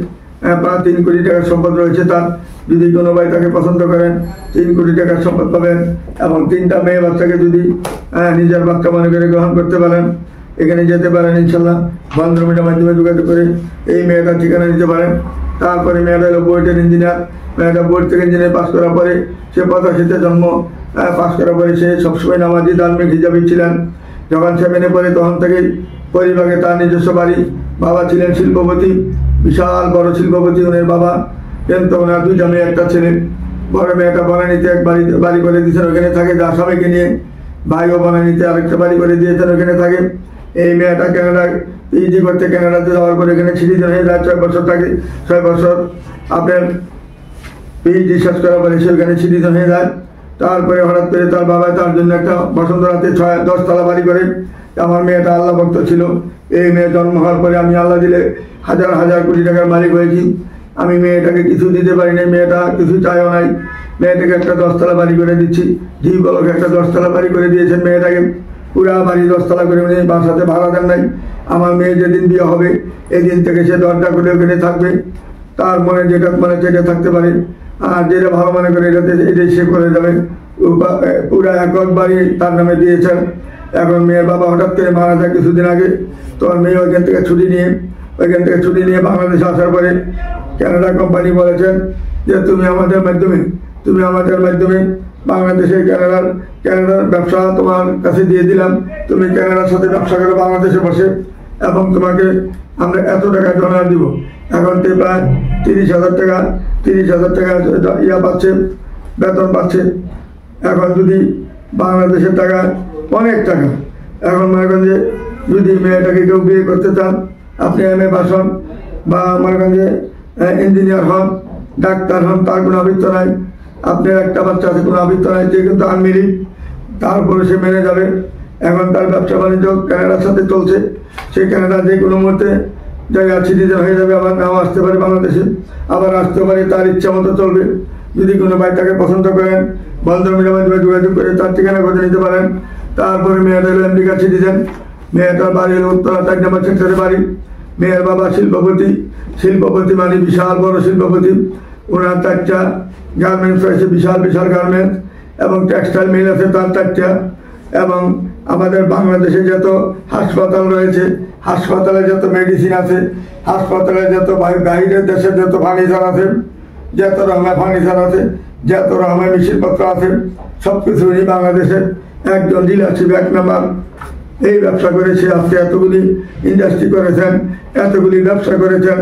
প্রায় 3 কোটি টাকার সম্পদ রয়েছে তার। যদি কোনো ভাই তাকে পছন্দ করেন, 3 কোটি টাকার সম্পদ পাবেন। এবং 3টা মেয়ে বাচ্চাকে যদি নিজের বাচ্চা মনে করে গ্রহণ করতে পারেন, এখানে যেতে পারেন ইনশাল্লাহ। বন্ধন মিডিয়ার মাধ্যমে যোগাযোগ করে এই মেয়েটার ঠিকানা নিতে পারেন। তারপরে মেয়েটা হলো বুয়েটের ইঞ্জিনিয়ার। মেয়েটা বুয়েট থেকে ইঞ্জিনিয়ার পাস করার পরে সে 85-তে জন্ম। পাস করার পরে সে সবসময় নামাজি ধার্মিক হিসাবে ছিলেন। যখন 7-এ পড়ে তখন থেকেই পরিবারে তার নিজস্ব বাড়ি। বাবা ছিলেন শিল্পপতি, বিশাল বড় শিল্পপতি ওনার বাবা। কিন্তু ওনার 2টা মেয়ে, একটা ছেলে। বড় মেয়েটা বনানীতে এক বাড়ি করে দিয়েছেন, ওখানে থাকে যা স্বামীকে নিয়ে। ভাইও বনানীতে আরেকটা বাড়ি করে দিয়েছেন, ওখানে থাকে। এই মেয়েটা কানাডায় পিএইচডি করতে কানাডাতে যাওয়ার পরে এখানে সিটিজেন হয়ে যায়। 6 বছর থাকে। 6 বছর আপনার পিএইচডি শেষ করার পরে সে ওখানে সিটিজেন হয়ে যায়। তারপরে হঠাৎ করে তার বাবা তার জন্য একটা বসন্তরাতে 10 তলা বাড়ি করে। আমার মেয়েটা আল্লাহ ভক্ত ছিল। এই মেয়ে জন্ম হওয়ার পরে আমি আল্লাহ দিলে হাজার হাজার কোটি টাকার মালিক হয়েছি। আমি মেয়েটাকে কিছু দিতে পারি নাই, মেয়েটা কিছু চাইও নাই। মেয়েটাকে একটা 10 তলা বাড়ি করে দিচ্ছি। জি বলক একটা 10 তলা বাড়ি করে দিয়েছেন মেয়েটাকে। পুরা বাড়ি 10 তলা করে বাসাতে ভাড়া দেন নাই। আমার মেয়ে যেদিন বিয়ে হবে এই দিন থেকে সে দরজা করে ওখানে থাকবে। তার মনে যেটা মনে যেটা থাকতে পারে, আর যেটা ভালো মনে করে এটাই সে করে যাবে। পুরা একর বাড়ি তার নামে দিয়েছেন। এখন মেয়ের বাবা হঠাৎ করে মারা যায় কিছুদিন আগে। তখন মেয়ে ওইখান থেকে ছুটি নিয়ে বাংলাদেশে আসার পরে কানাডা কোম্পানি বলেছেন যে তুমি আমাদের মাধ্যমে বাংলাদেশে কানাডার ব্যবসা তোমার কাছে দিয়ে দিলাম। তুমি কানাডার সাথে ব্যবসা করে বাংলাদেশে বসে, এবং তোমাকে আমরা এত টাকা ডলার দিব। এখন তো প্রায় 30,000 টাকা পাচ্ছে, বেতন পাচ্ছে। এখন যদি বাংলাদেশের টাকা অনেক টাকা। এখন মনে করেন যে যদি মেয়েটাকে কেউ বিয়ে করতে চান, আপনি এমএ পাস হন বা মনে করেন যে ইঞ্জিনিয়ার হন, ডাক্তার হন, তার কোনো আবৃত্ত নাই। আপনার একটা বাচ্চা আছে, কোনো আবৃত্ত নাই, যে কিন্তু আনমেরিড, তারপরে সে মেনে যাবে। এখন তার ব্যবসা বাণিজ্য কানাডার সাথে চলছে। সে কানাডা যে কোনো মুহূর্তে জায়গা সিটিজেন হয়ে যাবে, আবার নাও আসতে পারে বাংলাদেশে, আবার আসতে পারে, তার ইচ্ছা মতো চলবে। যদি কোনো ভাই তাকে পছন্দ করেন, বন্ধন মিডিয়ার মাধ্যমে যোগাযোগ করে তার ঠিকানা করে নিতে পারেন। তারপরে মেয়েটা হলো আমেরিকার সিটিজেন। মেয়েটার বাড়ি হলো উত্তরা 4 নম্বর সেক্টরে বাড়ি। মেয়ের বাবা শিল্পপতি মানে বিশাল বড় শিল্পপতি। ওনার 4টা গার্মেন্টস রয়েছে, বিশাল গার্মেন্টস, এবং টেক্সটাইল মিল আছে তার 4টা। এবং আমাদের বাংলাদেশে যত হাসপাতাল রয়েছে, হাসপাতালে যত মেডিসিন আছে, হাসপাতালে যত বাইরের দেশের যত ফার্নিচার আছে, যত রকমের ফার্নিচার আছে, যত রকমের মেশিনপত্র আছে, সব কিছু বাংলাদেশের একজন ডিলারশিপ 1 নাম্বার, এই ব্যবসা করে সে আজকে এতগুলি ইন্ডাস্ট্রি করেছেন, এতগুলি ব্যবসা করেছেন।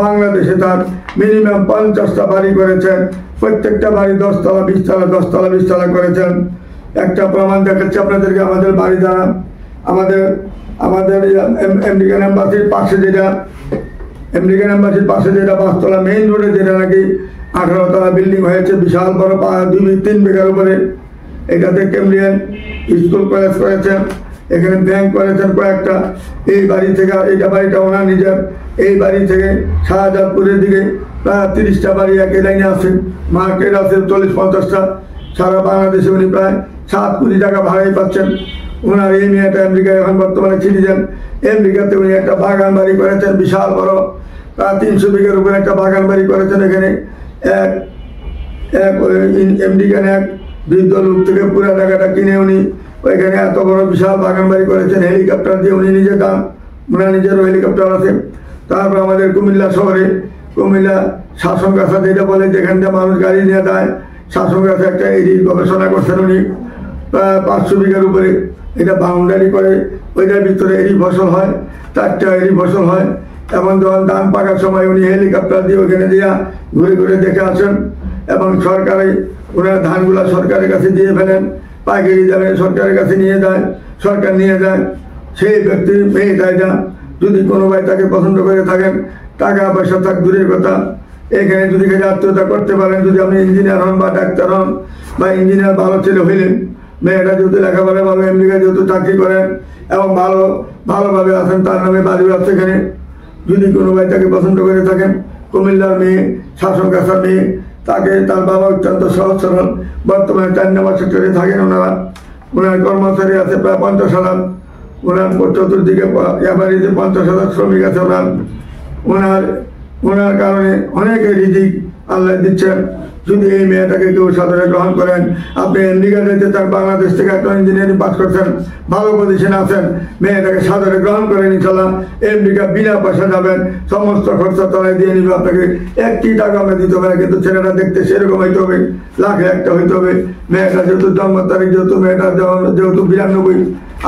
বাংলাদেশে তার মিনিমাম 50টা বাড়ি করেছেন, প্রত্যেকটা বাড়ি 10 তলা 20 তলা 10 তলা 20 তলা করেছেন। একটা প্রমাণ দেখাচ্ছে আপনাদেরকে, আমাদের বাড়ি দ্বারা আমাদের আমেরিকান এম্বাসির পাশে যেটা 5 তলা মেইন রোডে যেটা নাকি 18 তলা বিল্ডিং হয়েছে, বিশাল বড় 2-3 বিঘার উপরে। এটাতে কেমব্রিয়ান স্কুল কলেজ করেছেন, এখানে ব্যাংক করেছেন কয়েকটা। এই বাড়ি থেকে, এইটা বাড়িটা ওনার নিজের, এই বাড়ি থেকে শাহজাদপুরের দিকে প্রায় 30টা বাড়ি একই লাইনে আছে, মার্কেট আছে 40-50টা। সারা বাংলাদেশে উনি প্রায় 7 কোটি টাকা ভাড়াই পাচ্ছেন। ওনার এই মেয়েটা আমেরিকায় এখন বর্তমানে সিটিজেন। আমেরিকাতে উনি একটা বাগান বাড়ি করেছেন, বিশাল বড়, প্রায় 300 বিঘার উপরে একটা বাগান বাড়ি করেছেন। এখানে আমেরিকান এক বৃদ্ধ লোক থেকে পুরো টাকাটা কিনে উনি ওইখানে এত বড় বিশাল বাগান বাড়ি করেছেন, হেলিকপ্টার দিয়ে উনি নিজে দান, ওনার নিজেরও হেলিকপ্টার আছে। তারপর আমাদের কুমিল্লা শহরে, কুমিল্লা শাসনগাছা যেটা বলে, যেখান থেকে মানুষ গাড়ি নিয়ে যায়, শাসনগাছা একটা এরির গবেষণা করছেন উনি, প্রায় 500 বিঘার উপরে। এটা বাউন্ডারি করে, ওইটার ভিতরে এরি ফসল হয়, 4টা এরি ফসল হয়। এবং যখন ধান পাকার সময় উনি হেলিকপ্টার দিয়ে ওখানে দিয়া ঘুরে ঘুরে দেখে আসেন। এবং সরকারে ওনার ধানগুলা সরকারের কাছে দিয়ে ফেলেন, পাইকারি দামে সরকারের কাছে নিয়ে যায়, সরকার নিয়ে যায়। সেই ব্যক্তির মেয়েটা এটা, যদি কোনো ভাই তাকে পছন্দ করে থাকেন, টাকা পয়সা থাক দূরের কথা, এখানে যদি আত্মীয়তা করতে পারেন, যদি আপনি ইঞ্জিনিয়ার হন বা ডাক্তার হন বা ইঞ্জিনিয়ার ভালো ছেলে হইলেন, মেয়েটা যেহেতু লেখাপড়া ভালো, আমেরিকায় যেহেতু চাকরি করেন এবং ভালোভাবে আছেন, তার নামে বাড়ি আছে এখানে। যদি কোনো ভাই তাকে পছন্দ করে থাকেন, কুমিল্লার মেয়ে, শাসনগাছার মেয়ে, তাকে তার বাবা অত্যন্ত সহজ সরল, বর্তমানে 4 নম্বর সেক্টরে থাকেন ওনারা। ওনার কর্মচারী আছে প্রায় 50,000, ওনার চতুর্দিকে ব্যাপারীতে 50,000 শ্রমিক আছে ওনার কারণে অনেকে রিজিক আল্লাহ দিচ্ছেন। যদি এই মেয়েটাকে কেউ সাদরে গ্রহণ করেন, আপনি আমেরিকা যেতে চান, বাংলাদেশ থেকে একটা ইঞ্জিনিয়ারিং পাস করছেন, ভালো পজিশনে আছেন, মেয়েটাকে সাদরে গ্রহণ করেন, ইনশাল্লাহ আমেরিকা বিনা পয়সা যাবেন, সমস্ত খরচা তলায় দিয়ে নিবে। আপনাকে 1 টাকা আমরা দিতে হবে না, কিন্তু ছেলেটা দেখতে সেরকম হইতে হবে, লাখে একটা হইতে হবে। মেয়েটা যেহেতু জন্ম তারিখ, যেহেতু মেয়েটার যেহেতু 92,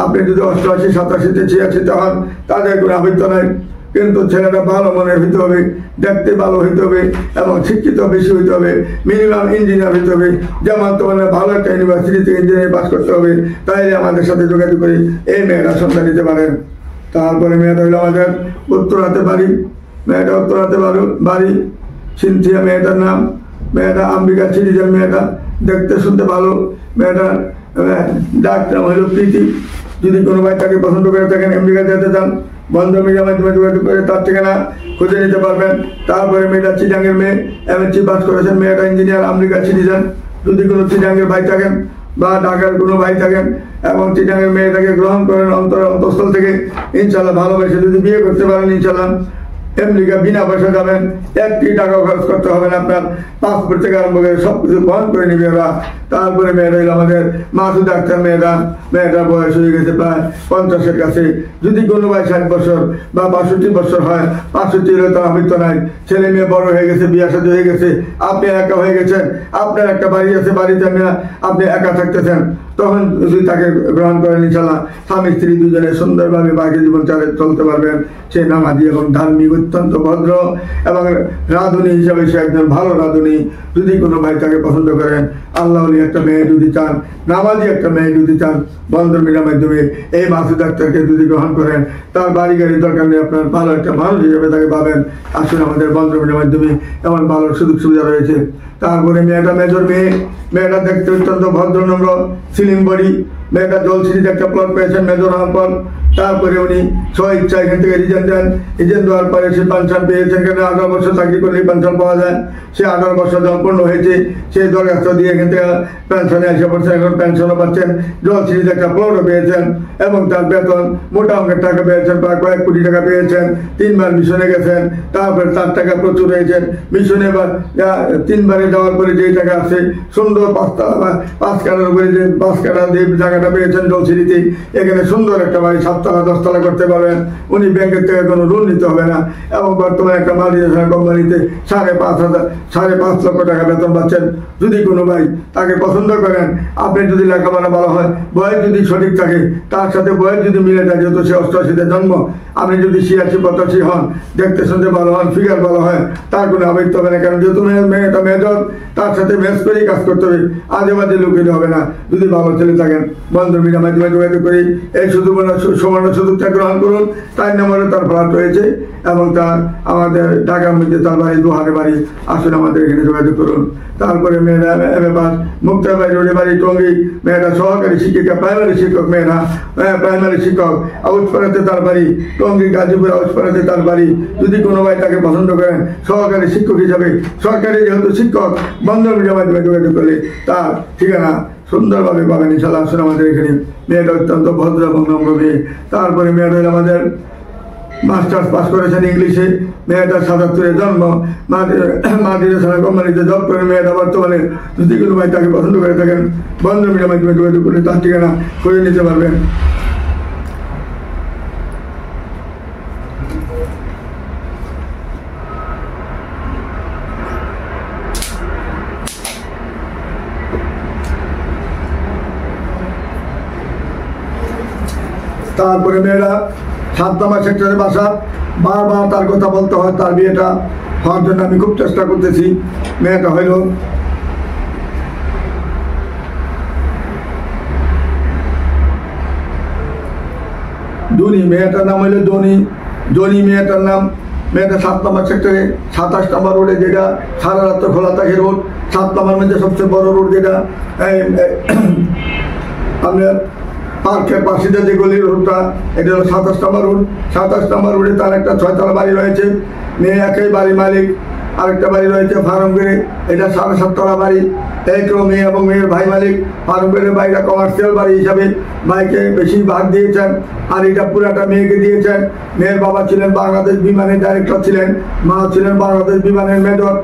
আপনি যদি 88, 87, 86 হন, তাদের কোনো আবৃত্ত নাই। কিন্তু ছেলেটা ভালো মনের হইতে হবে, দেখতে ভালো হইতে হবে এবং শিক্ষিত বেশি হইতে হবে, মিনিমাম ইঞ্জিনিয়ার হইতে হবে। যেমন তোমার ভালো একটা ইউনিভার্সিটি থেকে ইঞ্জিনিয়ারিং পাস করতে হবে, তাইলে আমাদের সাথে যোগাযোগ করে এই মেয়েরা সন্তান নিতে পারেন। তারপরে মেয়েটা হইলো আমাদের উত্তরাতে বাড়ি, মেয়েটা উত্তরাতে বাড়ি, সিনথিয়া মেয়েটার নাম। মেয়েটা আমেরিকার সিটিজেন, মেয়েটা দেখতে শুনতে ভালো, মেয়েটা ডাক্তার হইল প্রীতি। যদি কোনো ভাই তাকে পছন্দ করে থাকেন, আমেরিকা যেতে চান, বন্ধ মিডিয়ার মাধ্যমে যোগাযোগ করে তার ঠিকানা খুঁজে নিতে পারবেন। তারপরে মেয়েটা চিটাঙ্গের মেয়ে, MSc পাস করেছেন, মেয়েটা ইঞ্জিনিয়ার, আমেরিকার সিটিজেন। যদি কোনো চিটাঙ্গের ভাই থাকেন বা ঢাকার কোনো ভাই থাকেন এবং চিটাঙ্গের মেয়েটাকে গ্রহণ করেন অন্তঃস্থল থেকে, ইনশাল্লাহ ভালোবেসে যদি বিয়ে করতে পারেন, ইনশাল্লাহ আমেরিকা বিনা পয়সা যাবেন, 1 টাকাও খরচ করতে হবে না আপনার। পাসপোর্ট থেকে আরম্ভ করে সবকিছু বহন করে নিবে ওরা। তারপরে মেয়েরা হইল আমাদের মাসুদ আক্তার, মেয়েটার বয়স হয়ে গেছে প্রায় 50-এর কাছে। যদি কোনো ভাই 60 বছর বা 62 বছর হয়, 65 হলে তো আমি তো নাই, ছেলে মেয়ে বড় হয়ে গেছে, বিয়ে শাদী হয়ে গেছে, আপনি একা হয়ে গেছেন, আপনার একটা বাড়ি আছে, বাড়িতে আপনি একা থাকতেছেন, তখন যদি তাকে গ্রহণ করেন, ইনশাল্লাহ স্বামী স্ত্রী দুজনে সুন্দরভাবে বাকি জীবন চলতে পারবেন। সে নামাজি এবং ধার্মিক, অত্যন্ত ভদ্র এবং রাঁধুনি হিসাবে সে একজন ভালো রাঁধুনি। যদি কোনো ভাই তাকে পছন্দ করেন, আল্লাহ একটা মেয়ে যদি চান, নামাজি একটা মেয়ে যদি চান, বন্ধন মিলার মাধ্যমে এই মাসুদ আক্তারকে যদি গ্রহণ করেন, তার বাড়ি গাড়ির দরকার নেই, আপনার ভালো একটা মানুষ হিসেবে তাকে পাবেন। আসুন আমাদের বন্ধন মিলার মাধ্যমে এমন ভালো সুযোগ সুবিধা রয়েছে। তারপরে মেয়েটা মেজর মেয়ে, মেয়েটা দেখতে অত্যন্ত ভদ্র নম্র, সিলিম বডি। মেয়েটা জলসিটিতে একটা প্লট পেয়েছেন মেজর হওয়ার পর। তারপরে উনি স্বইচ্ছা এখান থেকে রিজেন দেন, রিজেন দেওয়ার পরে সে পেনশন পেয়েছেন। কেন 18 বছর চাকরি করলেই পেনশন পাওয়া যায়। সে 18 বছর যখন পূর্ণ হয়েছে, সে দরখাস্ত দিয়ে এখান থেকে পেনশনে এসে পড়ছেন, এখন পেনশনও পাচ্ছেন, জলসিটিতে একটা প্লটও পেয়েছেন এবং তার বেতন মোটা অঙ্কের টাকা পেয়েছেন, প্রায় কয়েক কোটি টাকা পেয়েছেন। 3 বার মিশনে গেছেন, তারপরে তার টাকা প্রচুর হয়েছেন। মিশনে 3 বারে যাওয়ার পরে যে টাকা আছে, সুন্দর 5 কাঠার উপরে যে 5 কাঠা দিয়ে জায়গাটা পেয়েছেন জলসিটিতে, এখানে সুন্দর একটা বাড়ি 7 তলা 10 তলা করতে পারবেন। উনি ব্যাংকের থেকে কোনো ঋণ নিতে হবে না এবং বর্তমানে একটা মাল্টিনেশনাল কোম্পানিতে 5.5 লক্ষ টাকা বেতন পাচ্ছেন। যদি কোনো ভাই তাকে পছন্দ করেন, আপনি যদি লেখাপড়া ভালো হয়, বয়স যদি সঠিক থাকে, তার সাথে বয়স যদি মিলে যায়, যেহেতু সে 88-তে জন্ম, আপনি যদি 86-85 হন, দেখতে শুনতে ভালো হন, ফিগার ভালো হয়, তার কোনো আবেগ হবে না। কারণ যেহেতু মেয়েটা মেজর, তার সাথে ম্যাচ করেই কাজ করতে হবে, আজে বাজে লুকিয়ে হবে না। যদি ভালো ছেলে থাকেন, বন্ধু মিডিয়ার মাধ্যমে যোগাযোগ করি এই সুবর্ণ সুযোগটা গ্রহণ করুন। 4 নম্বরে তার ফ্ল্যাট রয়েছে এবং তার আমাদের ঢাকার মধ্যে তার বাড়ি, দুহারে বাড়ি। আসুন আমাদের এখানে যোগাযোগ করুন। তারপরে মেয়েরা এম.এ. পাস, মুক্তাবাড়ি রোডে বাড়ি, টঙ্গী। মেয়েরা সহকারী শিক্ষিকা, প্রাইমারি শিক্ষক, মেয়েরা প্রাইমারি শিক্ষক, আউসপাড়াতে তার বাড়ি, টঙ্গী গাজীপুর আউসপাড়াতে তার বাড়ি। যদি কোনো ভাই তাকে পছন্দ করেন সহকারী শিক্ষক হিসাবে, সরকারি যেহেতু শিক্ষক, বন্ধন মিডিয়ার মাধ্যমে যোগাযোগ করলে তার ঠিকানা সুন্দরভাবে পাবেন ইনশাল্লাহ। আসুন আমাদের এখানে। মেয়েটা অত্যন্ত ভদ্র এবং নম্র মেয়ে। তারপরে মেয়েটা আমাদের মাস্টার্স পাস করেছেন ইংলিশে। মেয়েটা 77-এ জন্ম, মাল্টিনেশনাল কোম্পানিতে জব করে। মেয়েটা বর্তমানে যদি কোনো ভাই তাকে পছন্দ করে থাকেন, বন্ধন মিডিয়ার মাধ্যমে যোগাযোগ করলে তার ঠিকানা করে নিতে পারবেন। তারপরে মেয়েরা 7 নম্বর সেক্টরে বাসা। বারবার তার কথা বলতে হয়, তার বিয়েটা হওয়ার জন্য আমি খুব চেষ্টা করতেছি। মেয়েটা হইল ধনী, মেয়েটার নাম হইল জনি মেয়েটার নাম। মেয়েটা 7 নম্বর সেক্টরে 27 নম্বর রোডে, যেটা সারা রাত্র খোলা থাকে রোড। 7 নম্বর মধ্যে সবচেয়ে বড় রোড, যেটা আপনার পার্কের পাশে যে গলির রোডটা, এটা হলো 27 নম্বর রোড। 27 নম্বর রোডে তার একটা 6তলা বাড়ি রয়েছে। মেয়ে একই বাড়ি মালিক। আরেকটা বাড়ি রয়েছে ফার্মগেড়ে, এটা 7.5 তলা বাড়ি। একও মেয়ে এবং মেয়ের ভাই মালিক। ফার্মগেড়ের বাড়িটা কমার্শিয়াল বাড়ি হিসাবে ভাইকে বেশি ভাগ দিয়েছেন, আর এটা পুরাটা মেয়েকে দিয়েছেন। মেয়ের বাবা ছিলেন বাংলাদেশ বিমানের ডাইরেক্টর ছিলেন, মা ছিলেন বাংলাদেশ বিমানের মেজর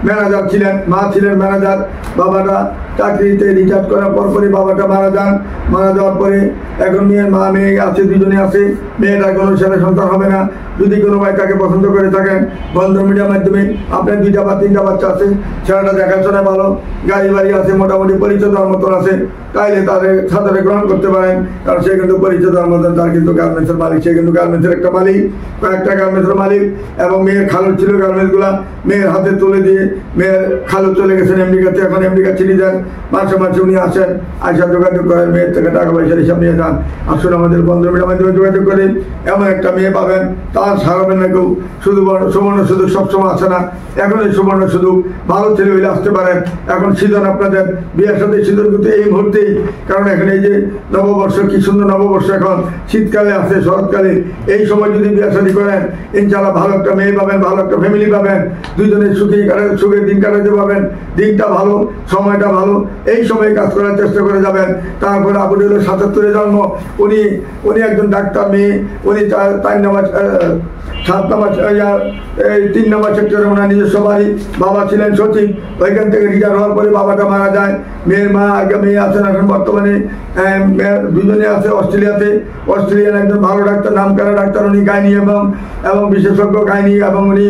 ম্যানেজার ছিলেন, মা ছিলেন ম্যানেজার। বাবাটা চাকরিতে রিটায়ার করার পরপরই বাবাটা মারা যান। মারা যাওয়ার পরে এখন মেয়ে আছে, দুজনে আছে। মেয়েটার কোনো ছেলে সন্তান হবে না। যদি কোনো ভাই তাকে পছন্দ করে থাকেন, বন্ধন মিডিয়ার মাধ্যমে, আপনার 2টা বা 3টা বাচ্চা আছে, ছেলেটা দেখাশোনা ভালো, গাড়ি বাড়ি আছে, মোটামুটি পরিচয় দেওয়ার মতন আছে, তাইলে তাদের সাথে গ্রহণ করতে পারেন। কারণ সে কিন্তু পরিচয় দেওয়ার মতন, তার কিন্তু গার্মেন্টসের মালিক, সে কিন্তু গার্মেন্টসের একটা মালিক, কয়েকটা গার্মেন্টসের মালিক। এবং মেয়ের খালুর ছিল গার্মেন্টসগুলা, মেয়ের হাতে তুলে দিয়ে মেয়ের খালু চলে গেছেন আমেরিকাতে। এখন আমেরিকা চিনি যান, মাসে মাসে উনি আসেন, আইসা যোগাযোগ করেন, মেয়ের থেকে টাকা পয়সার হিসাব নিয়ে যান। আসলে আমাদের বন্ধন মিডিয়ার মাধ্যমে যোগাযোগ করে এমন একটা মেয়ে পাবেন, তার সারাবেন না কেউ। শুধু সুবর্ণ সুযোগ সবসময় আসে না, এখন এই সুবর্ণ সুযোগ ভালো ছেলে হইলে আসতে পারেন। এখন সিজন আপনাদের বিয়ের সাথে সিজন কিন্তু এই মুহূর্তেই, কারণ এখন এই যে নববর্ষ, কি সুন্দর নববর্ষ, এখন শীতকালে আসে, শরৎকালে, এই সময় যদি বিয়ে শাদী করেন, ইনশাল্লাহ ভালো একটা মেয়ে পাবেন, ভালো একটা ফ্যামিলি পাবেন, দুজনে সুখের দিন কাটাতে পাবেন। দিনটা ভালো, সময়টা ভালো, এই সময় কাজ করার চেষ্টা করে যাবেন। তারপরে আবুল 77-এ জন্ম, উনি একজন ডাক্তার মেয়ে। উনি 3 নম্বর সেক্টরে ওনার নিজস্ব বাড়ি। বাবা ছিলেন সচিব, ওইখান থেকে রিটায়ার হওয়ার পরে বাবাটা মারা যায়। মেয়ের মা আগে মেয়ে আছেন, এখন বর্তমানে দুজনে আছে অস্ট্রেলিয়াতে। অস্ট্রেলিয়ান একজন ভালো ডাক্তার, নামকরা ডাক্তার, উনি গাইনি এবং বিশেষজ্ঞ গাইনি, এবং উনি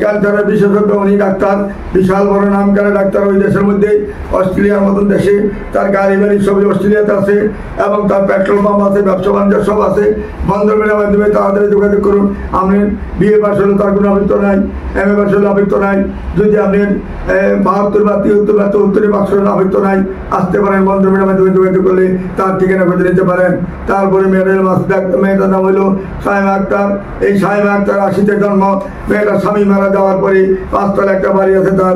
ক্যান্সারের বিশেষজ্ঞ। উনি ডাক্তার, বিশাল বড় নামকরা ডাক্তার ওই দেশের মধ্যে, অস্ট্রেলিয়ার মতন দেশে। তার গাড়ি বাড়ি সবই অস্ট্রেলিয়াতে আছে, এবং তার পেট্রোল পাম্প আছে, ব্যবসা বাণিজ্য সব আছে। বন্ধন মিডিয়ার মাধ্যমে তাড়াতাড়ি যোগাযোগ করুন। আপনি বিয়ে পাশ হলে তার কোনো আবৃত্ত নাই, এম.এ. পাশ হলে আবৃত্ত নাই। যদি আপনি 72 বা 73 বা 74 পাশ হলে আবৃত্ত নাই, আসতে পারেন। বন্ধন মিডিয়ার মাধ্যমে যোগাযোগ করলে তার ঠিকানা খুঁজে নিতে পারেন। তারপরে মেয়েটার নাম হলো সাইমা আক্তার। এই সাইমা আক্তার 80-তে জন্ম। মেয়েটার স্বামী মারা যাওয়ার পরে 5 তলা একটা বাড়ি আছে তার,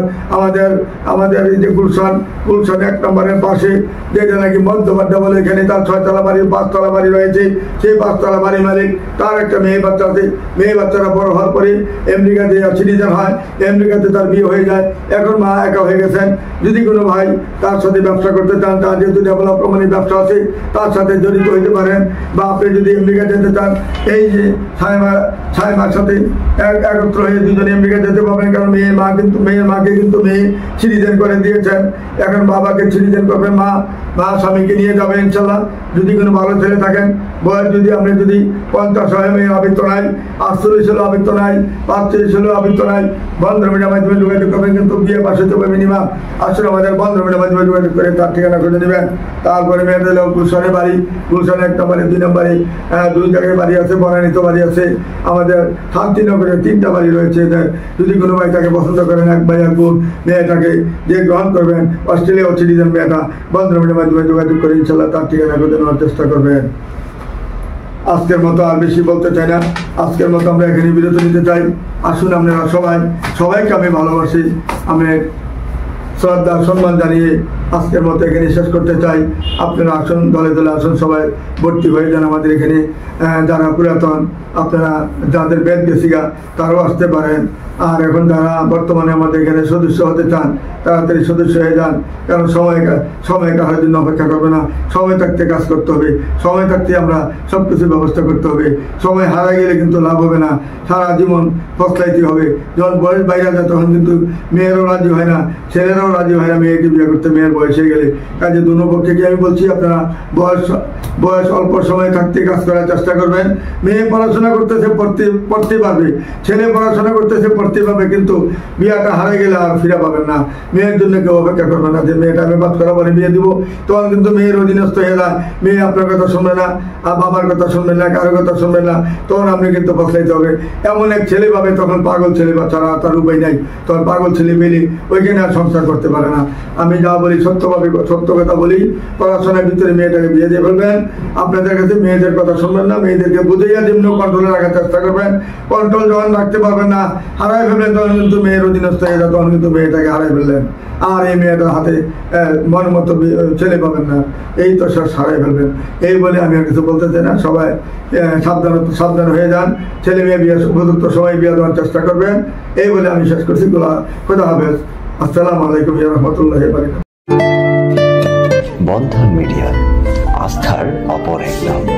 আমাদের এই যে গুলশান 1 নম্বরের পাশে, যেটা নাকি মধ্যবাড্ডা বলে, এখানে তার 6 তলা বাড়ি, 5 তলা বাড়ি রয়েছে। সেই 5 তলা বাড়ি মালিক। তার একটা মেয়ে বাচ্চা আছে। মেয়ে বাচ্চারা বড় হওয়ার পরে আমেরিকাতে সিটিজেন হয়, আমেরিকাতে তার বিয়ে হয়ে যায়। এখন মা একা হয়ে গেছেন। যদি কোনো ভাই তার সাথে ব্যবসা করতে চান, তার যেহেতু ডেভেলপ কোম্পানির ব্যবসা আছে, তার সাথে জড়িত হইতে পারেন। বা আপনি যদি আমেরিকা যেতে চান, এই যে সাইমার সাথে একত্র হয়ে দুজনে আমেরিকা যেতে পারবেন। কারণ মেয়ের মাকে কিন্তু মেয়ে সিটিজেন করে দিয়েছেন। এখন বাবাকে সিটিজেন করবেন, মা স্বামীকে নিয়ে যাবে ইনশাল্লাহ। যদি কোনো ভালো ছেলে থাকেন, বয়স যদি আপনি 50 হয়, মেয়ের আবৃত্ত নাই, 48 হলেও আবৃত্ত নাই, 45 হলেও আবৃত্ত নাই। বন্ধ মিডিয়ার মাধ্যমে যোগাযোগ করবেন, কিন্তু বিয়ে পাশে তো মিনিমাম। আসলে আমাদের বন্ধ মিডিয়ার মাধ্যমে যোগাযোগ করে তার ঠিকানা খুঁজে নেবেন। তারপরে মেয়েদের হলো গুলশানে বাড়ি, গুলশানে 1 নম্বরে, 2 নম্বরে, 2 জায়গায় বাড়ি আছে, বনানীতে বাড়ি আছে, আমাদের শান্তিনগরে 3টা বাড়ি রয়েছে। যদি কোনো ভাই তাকে পছন্দ করেন, এক ভাই এক বোন, মেয়েটাকে যে গ্রহণ করবেন, অস্ট্রেলিয়া সিটিজেন মেয়েটা, বন্ধ মিডিয়ার মাধ্যমে যোগাযোগ করে ইনশাল্লাহ তার ঠিকানা খুঁজে নেওয়ার চেষ্টা করবেন। আজকের মতো আর বেশি বলতে চাই না, আজকের মতো আমরা এখানে বিরতি নিতে চাই। আসুন আপনারা সবাইকে আমি ভালোবাসি, আমি শ্রদ্ধা সম্মান জানিয়ে আজকের মতো এখানে শেষ করতে চাই। আপনারা আসুন, দলে দলে আসুন, সবাই ভর্তি হয়ে যান আমাদের এখানে। যারা পুরাতন, আপনারা যাদের বেদ গেছিগা তারাও আসতে পারেন। আর এখন যারা বর্তমানে আমাদের এখানে সদস্য হতে চান, তাড়াতাড়ি সদস্য হয়ে যান, কারণ সময় কাহার জন্য অপেক্ষা করবে না। সময় থাকতে কাজ করতে হবে, সময় থাকতে আমরা সব কিছু ব্যবস্থা করতে হবে। সময় হারা গেলে কিন্তু লাভ হবে না, সারা জীবন পস্তাইতে হবে। যখন বয়স বাইরে যায় তখন কিন্তু মেয়েরও রাজি হয় না, ছেলেরাও রাজি হয় না মেয়েকে বিয়ে করতে মেয়ের বয়স হয়ে গেলে। কাজে দুনো পক্ষে কি আমি বলছি, আপনারা বয়স অল্প সময় থাকতে কাজ করার চেষ্টা করবেন। মেয়ে পড়াশোনা করতেছে, পড়তে পারবে, ছেলে পড়াশোনা করতেছে, পড়তে পারবে, কিন্তু বিয়াটা হারে গেলে আর ফিরে পাবেন না। মেয়ের জন্য কেউ অপেক্ষা করবে না যে মেয়েটা আমি বাদ করা পরে বিয়ে দিব, তখন কিন্তু মেয়ের অধীনস্থ হয়ে যায়। মেয়ে আপনার কথা শুনবে না, আর বাবার কথা শুনবেন না, কারোর কথা শুনবেন না, তখন আপনি কিন্তু বসলাইতে হবে। এমন এক ছেলে পাবে, তখন পাগল ছেলে বা ছাড়া তার উপায় নাই, তখন পাগল ছেলে মেলে ওইখানে আর সংসার করতে পারে না। আমি যা বলি সত্য কথা বলি, পড়াশোনার ভিতরে মেয়েটাকে বিয়ে দিয়ে ফেলবেন। আপনাদের কাছে মেয়েদের কথা শুনবেন না, মেয়েদেরকে বুঝাইয়া যেমন কন্ট্রোলে রাখার চেষ্টা করবেন। কন্ট্রোল যখন রাখতে পারবেন না, হারাই ফেলবেন, তখন কিন্তু মেয়ের অধীনস্থ হয়ে যায়, তখন কিন্তু মেয়েটাকে হারাই ফেললেন। আর এই মেয়েটার হাতে মন মতো ছেলে পাবেন না, এই তো সব হারাই ফেলবেন। এই বলে আমি আর কিছু বলতে চাই না। সবাই সাবধান হয়ে যান, ছেলে মেয়ে বিয়ে উপযুক্ত সময় বিয়ে দেওয়ার চেষ্টা করবেন। এই বলে আমি শেষ করছি। খোদা হাফেজ। আসসালামু আলাইকুম ওয়া রাহমাতুল্লাহি ওয়া বারাকাতুহু। বন্ধন মিডিয়া, আস্থার অপর এক নাম।